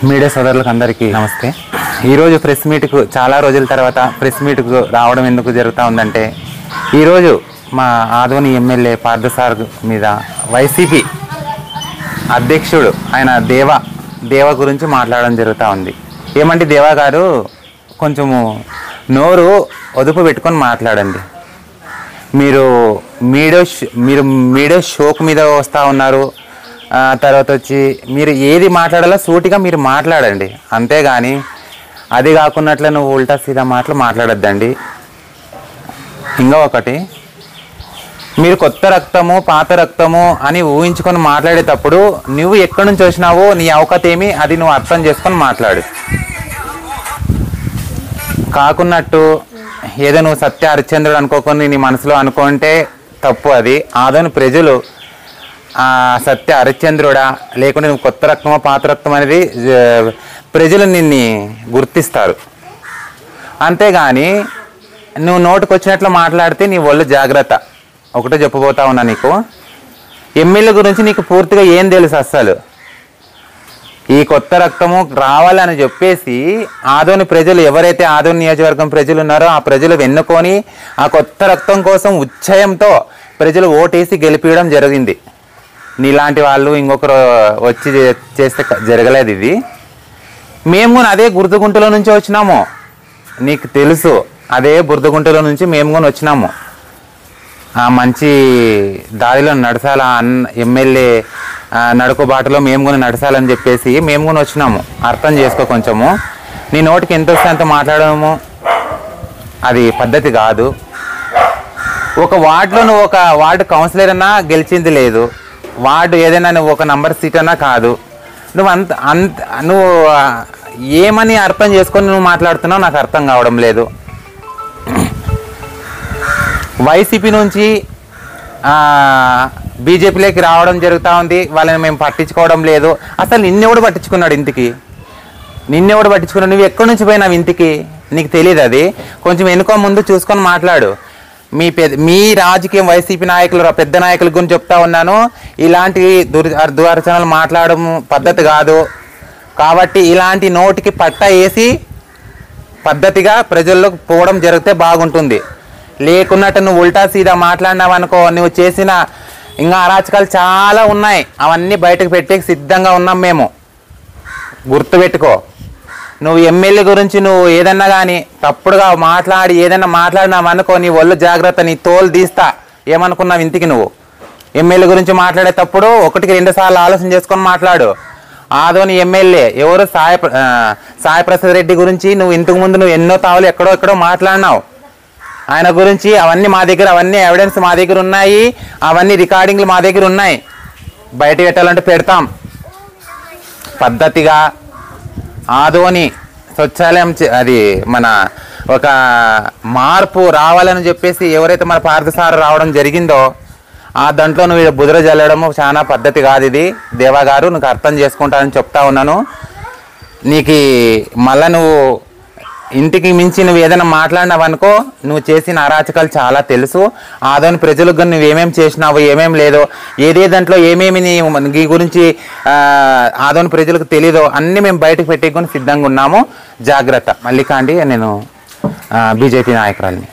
Media సోదరులకు అందరికీ నమస్తే. ఈరోజు ప్రెస్ మీట్కు చాలా రోజుల తర్వాత ప్రెస్ మీట్కు రావడం ఎందుకు జరుగుతూ ఉందంటే, ఈరోజు మా ఆదోని ఎమ్మెల్యే పార్థసారథి మీద వైసీపీ అధ్యక్షుడు ఆయన దేవ గురించి మాట్లాడడం జరుగుతూ ఉంది. ఏమంటే దేవా గారు కొంచెము నోరు ఒదుపు పెట్టుకొని మాట్లాడండి. మీరు మీడియా షోక్ మీద వస్తూ ఉన్నారు. తర్వాత వచ్చి మీరు ఏది మాట్లాడాలో సూటిగా మీరు మాట్లాడండి, అంతేగాని అది కాకున్నట్లు నువ్వు ఉల్టా సీదా మాటలు మాట్లాడొద్దండి. ఇంకా ఒకటి, మీరు కొత్త రక్తము పాత రక్తము అని ఊహించుకొని మాట్లాడేటప్పుడు నువ్వు ఎక్కడి నుంచి వచ్చినావో నీ అవకాశం ఏమి అది నువ్వు అర్థం చేసుకొని మాట్లాడు. కాకున్నట్టు ఏదో నువ్వు సత్య హరిశ్చంద్రుడు అనుకోకొని నీ మనసులో అనుకుంటే తప్పు. అది ఆదోని ప్రజలు సత్య హరిశ్చంద్రుడా లేకుంటే నువ్వు కొత్త రక్తమో పాత రక్తం అనేది ప్రజలు నిన్ను గుర్తిస్తారు. అంతేగాని నువ్వు నోటికి వచ్చినట్లు మాట్లాడితే నీ ఒళ్ళు జాగ్రత్త. ఒకటే చెప్పబోతా ఉన్నా, నీకు ఎమ్మెల్యే గురించి నీకు పూర్తిగా ఏం తెలుసు? అస్సలు ఈ కొత్త రక్తము రావాలని చెప్పేసి ఆదోని ప్రజలు, ఎవరైతే ఆదోని నియోజకవర్గం ప్రజలు ఉన్నారో ఆ ప్రజలు వెన్నుకొని ఆ కొత్త రక్తం కోసం ఉత్సాహంతో ప్రజలు ఓటేసి గెలిపించడం జరిగింది. నీలాంటి వాళ్ళు ఇంకొకరు వచ్చి చేస్తే జరగలేదు. ఇది మేము కూడా అదే బురదగుంటలో నుంచి వచ్చినాము, నీకు తెలుసు. అదే బురదగుంటలో నుంచి మేము కూడా వచ్చినాము. మంచి దారిలో నడచాల ఎమ్మెల్యే నడుకుబాటులో మేము కూడా నడచాలని చెప్పేసి మేము కూడా వచ్చినాము. అర్థం చేసుకో కొంచెము. నీ నోటికి ఎంత వస్తే అంత మాట్లాడము, అది పద్ధతి కాదు. ఒక వార్డులో నువ్వు ఒక వార్డు కౌన్సిలర్ అన్నా గెలిచింది లేదు, వార్డు ఏదైనా నువ్వు ఒక నంబర్ సీట్ అన్నా కాదు. నువ్వు ఏమని అర్థం చేసుకొని నువ్వు మాట్లాడుతున్నావు నాకు అర్థం కావడం లేదు. వైసీపీ నుంచి బీజేపీలోకి రావడం జరుగుతూ ఉంది, వాళ్ళని మేము పట్టించుకోవడం లేదు. అసలు నిన్నెవడు పట్టించుకున్నాడు? నిన్నెవడు పట్టించుకున్నాడు? నువ్వు ఎక్కడి నుంచి పోయినావు ఇంటికి? నీకు తెలియదు. అది కొంచెం వెనుక ముందు చూసుకొని మాట్లాడు. మీ రాజకీయం వైసీపీ నాయకులు పెద్ద నాయకుల గురించి చెప్తా ఉన్నాను. ఇలాంటి దుర్చనలు మాట్లాడడం పద్ధతి కాదు. కాబట్టి ఇలాంటి నోటికి పట్ట వేసి పద్ధతిగా ప్రజల్లోకి పోవడం జరిగితే బాగుంటుంది. లేకున్నట్టు నువ్వు ఉల్టా సీదా మాట్లాడినావు అనుకో, నువ్వు చేసిన ఇంకా అరాచకాలు చాలా ఉన్నాయి, అవన్నీ బయటకు పెట్టే సిద్ధంగా ఉన్నాం మేము. గుర్తుపెట్టుకో. నువ్వు ఎమ్మెల్యే గురించి నువ్వు ఏదన్నా కానీ తప్పుడుగా మాట్లాడి ఏదన్నా మాట్లాడినావు అనుకో, నీ ఒళ్ళు జాగ్రత్త, నీ తోలు తీస్తా. ఏమనుకున్నావు ఇంటికి? నువ్వు ఎమ్మెల్యే గురించి మాట్లాడేటప్పుడు 1-2 సార్లు ఆలోచన చేసుకొని మాట్లాడు. ఆదోని ఎమ్మెల్యే ఎవరు? సాయిప్రసాద్ రెడ్డి గురించి నువ్వు ఇంతకు ముందు నువ్వు ఎన్నో తావులు ఎక్కడో మాట్లాడినావు. ఆయన గురించి అవన్నీ మా దగ్గర, అవన్నీ ఎవిడెన్స్ మా దగ్గర ఉన్నాయి, అవన్నీ రికార్డింగ్లు మా దగ్గర ఉన్నాయి. బయట పెట్టాలంటే పెడతాం. పద్ధతిగా ఆదోని శౌచాలయం అది మన ఒక మార్పు రావాలని చెప్పేసి ఎవరైతే మన పార్థసారథి రావడం జరిగిందో ఆ దాంట్లో నువ్వు బుధర జల్లడము చాలా పద్ధతి కాదు. ఇది దేవా గారు నువ్వు అర్థం చేసుకుంటానని చెప్తా ఉన్నాను. నీకు మళ్ళీ నువ్వు ఇంటికి మించి నువ్వు ఏదైనా మాట్లాడినావనుకో, నువ్వు చేసిన అరాచకాలు చాలా తెలుసు. ఆదోని ప్రజలకు కానీ నువ్వేమేమి చేసినావో ఏమేమి లేదో, ఏదే దాంట్లో ఏమేమి నీ గురించి ఆదోని ప్రజలకు తెలియదో అన్నీ మేము బయటకు పెట్టేకొని సిద్ధంగా ఉన్నాము. జాగ్రత్త. మల్లికాండి, నేను బీజేపీ నాయకురాలిని.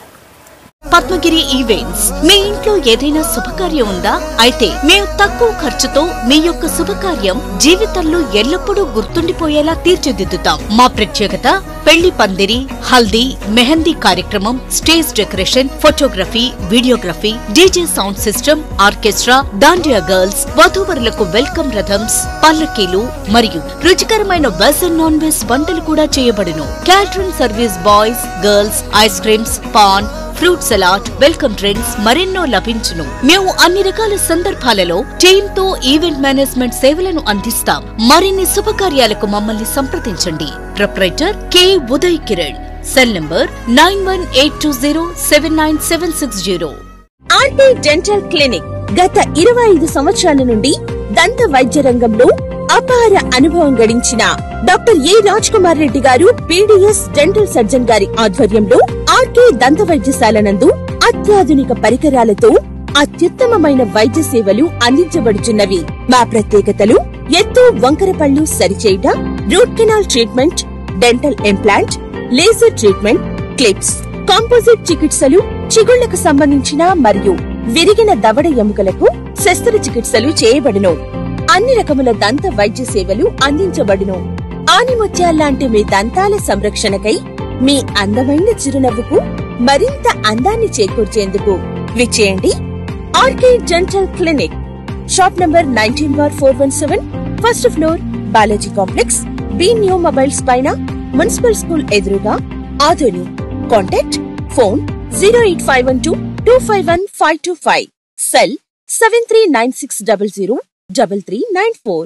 పద్మగిరి ఈవెంట్స్. మీ ఇంట్లో ఏదైనా శుభకార్యం ఉందా? అయితే మేము తక్కువ ఖర్చుతో మీ యొక్క శుభకార్యం జీవితంలో ఎల్లప్పుడూ గుర్తుండిపోయేలా తీర్చిదిద్దుతాం. మా ప్రత్యేకత పెళ్లి పందిరి, హల్దీ, మెహందీ కార్యక్రమం, stage decoration, photography, videography, DJ sound system, orchestra, dandiya girls, వధూవరులకు వెల్కమ్ రథమ్స్, పల్లకీలు మరియు రుచికరమైన వెజ్ అండ్ నాన్ వెజ్ వంటలు కూడా చేయబడును. Catering service, boys, girls, ice creams, paan, fruit salad, welcome drinks మరెన్నో లభించును. మేము అన్ని రకాల సందర్భాలలో టీమ్ తో ఈవెంట్ మేనేజ్మెంట్ సేవలను అందిస్తాం. మరిన్ని శుభకార్యాలకు మమ్మల్ని సంప్రదించండి. Proprietor K Uday Kiran. Cell number 9182079760. RT dental clinic గత 25 సంవత్సరాల నుండి దంత వైద్య రంగంలో అపార అనుభవం గడించిన డాక్టర్ ఏ రాజ్ కుమార్ రెడ్డి గారు పీడీఎస్ డెంటల్ సర్జన్ గారి ఆధ్వర్యంలో ఆర్కే దంత వైద్యశాల నందు అత్యాధునిక పరికరాలతో అత్యుత్తమమైన వైద్య సేవలు అందించబడుచున్నవి. మా ప్రత్యేకతలు: ఎత్తు వంకర పళ్ళు సరిచేయుట, root canal treatment, dental implant, laser treatment, clips, composite చికిత్సలు, చిగుళ్లకు సంబంధించిన మరియు విరిగిన దవడ ఎముకలకు శస్త్రచికిత్సలు చేయబడును. అన్ని రకముల దంత వైద్య సేవలు అందించబడును. ఆనిముత్యాల్లాంటి మీ దంతాల సంరక్షణకై మీ అందమైన చిరునవ్వుకు మరింత అందాన్ని చేకూర్చేందుకు విచ్చేయండి RK dental clinic. Shop number 19/417, first floor, Balaji complex, B new mobiles పైన, మున్సిపల్ స్కూల్ ఎదురుగా, ఆదోని. Contact phone 08512251525, cell 7396003394.